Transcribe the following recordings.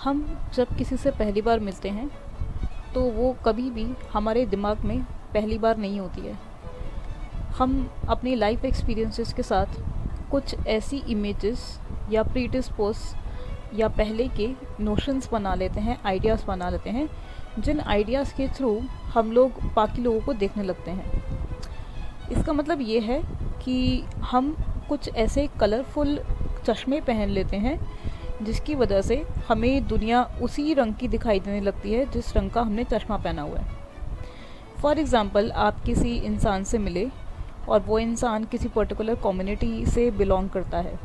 हम जब किसी से पहली बार मिलते हैं तो वो कभी भी हमारे दिमाग में पहली बार नहीं होती है। हम अपनी लाइफ एक्सपीरियंसेस के साथ कुछ ऐसी इमेजेस या प्रीडिस्पोज या पहले के नोशंस बना लेते हैं, आइडियाज़ बना लेते हैं, जिन आइडियाज़ के थ्रू हम लोग बाकी लोगों को देखने लगते हैं। इसका मतलब ये है कि हम कुछ ऐसे कलरफुल चश्मे पहन लेते हैं जिसकी वजह से हमें दुनिया उसी रंग की दिखाई देने लगती है जिस रंग का हमने चश्मा पहना हुआ है। फॉर एग्ज़ाम्पल, आप किसी इंसान से मिले और वो इंसान किसी पर्टिकुलर कम्युनिटी से बिलोंग करता है।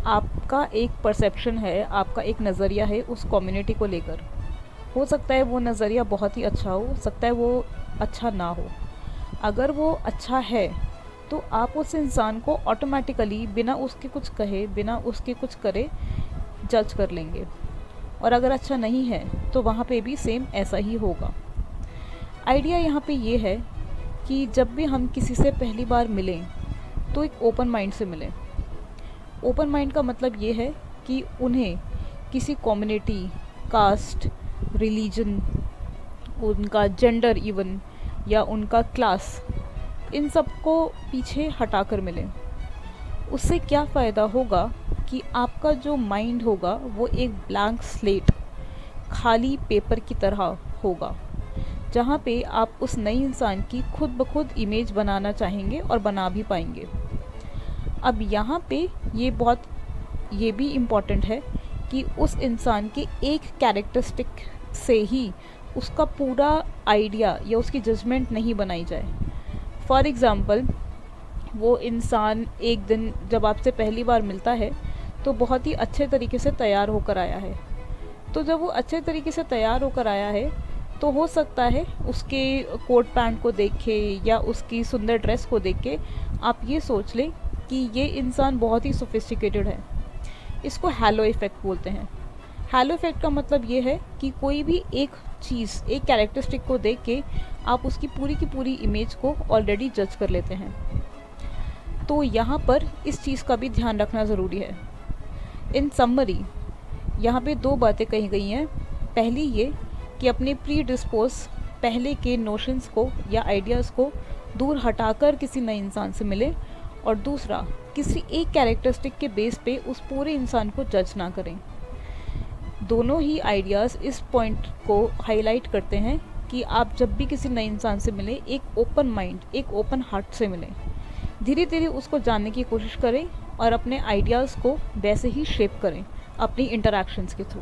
आपका एक परसेप्शन है, आपका एक नज़रिया है उस कम्युनिटी को लेकर। हो सकता है वो नज़रिया बहुत ही अच्छा हो सकता है वो अच्छा ना हो। अगर वो अच्छा है तो आप उस इंसान को ऑटोमेटिकली बिना उसके कुछ कहे, बिना उसके कुछ करे जज कर लेंगे। और अगर अच्छा नहीं है तो वहाँ पे भी सेम ऐसा ही होगा। आइडिया यहाँ पे ये है कि जब भी हम किसी से पहली बार मिलें तो एक ओपन माइंड से मिलें। ओपन माइंड का मतलब ये है कि उन्हें किसी कम्युनिटी, कास्ट, रिलीजन, उनका जेंडर इवन, या उनका क्लास, इन सब को पीछे हटाकर मिलें। उससे क्या फ़ायदा होगा कि आपका जो माइंड होगा वो एक ब्लैंक स्लेट, खाली पेपर की तरह होगा, जहाँ पे आप उस नए इंसान की खुद ब खुद इमेज बनाना चाहेंगे और बना भी पाएंगे। अब यहाँ पे ये भी इम्पॉर्टेंट है कि उस इंसान के एक कैरेक्टरिस्टिक से ही उसका पूरा आइडिया या उसकी जजमेंट नहीं बनाई जाए। फॉर एग्ज़ाम्पल, वो इंसान एक दिन जब आपसे पहली बार मिलता है तो बहुत ही अच्छे तरीके से तैयार होकर आया है। तो जब वो अच्छे तरीके से तैयार होकर आया है तो हो सकता है उसके कोट पैंट को देख के या उसकी सुंदर ड्रेस को देख के आप ये सोच लें कि ये इंसान बहुत ही सोफिस्टिकेटेड है। इसको हैलो इफ़ेक्ट बोलते हैं। हैलो इफ़ेक्ट का मतलब ये है कि कोई भी एक चीज़, एक कैरेक्टरिस्टिक को देख के आप उसकी पूरी की पूरी इमेज को ऑलरेडी जज कर लेते हैं। तो यहाँ पर इस चीज़ का भी ध्यान रखना ज़रूरी है। इन समरी यहाँ पे दो बातें कही गई हैं। पहली ये कि अपने प्री डिस्पोज पहले के नोशंस को या आइडियाज़ को दूर हटाकर किसी नए इंसान से मिले, और दूसरा, किसी एक कैरेक्टरिस्टिक के बेस पे उस पूरे इंसान को जज ना करें। दोनों ही आइडियाज़ इस पॉइंट को हाईलाइट करते हैं कि आप जब भी किसी नए इंसान से मिलें एक ओपन माइंड, एक ओपन हार्ट से मिलें। धीरे धीरे उसको जानने की कोशिश करें और अपने आइडियाज़ को वैसे ही शेप करें अपनी इंटरैक्शंस के थ्रू।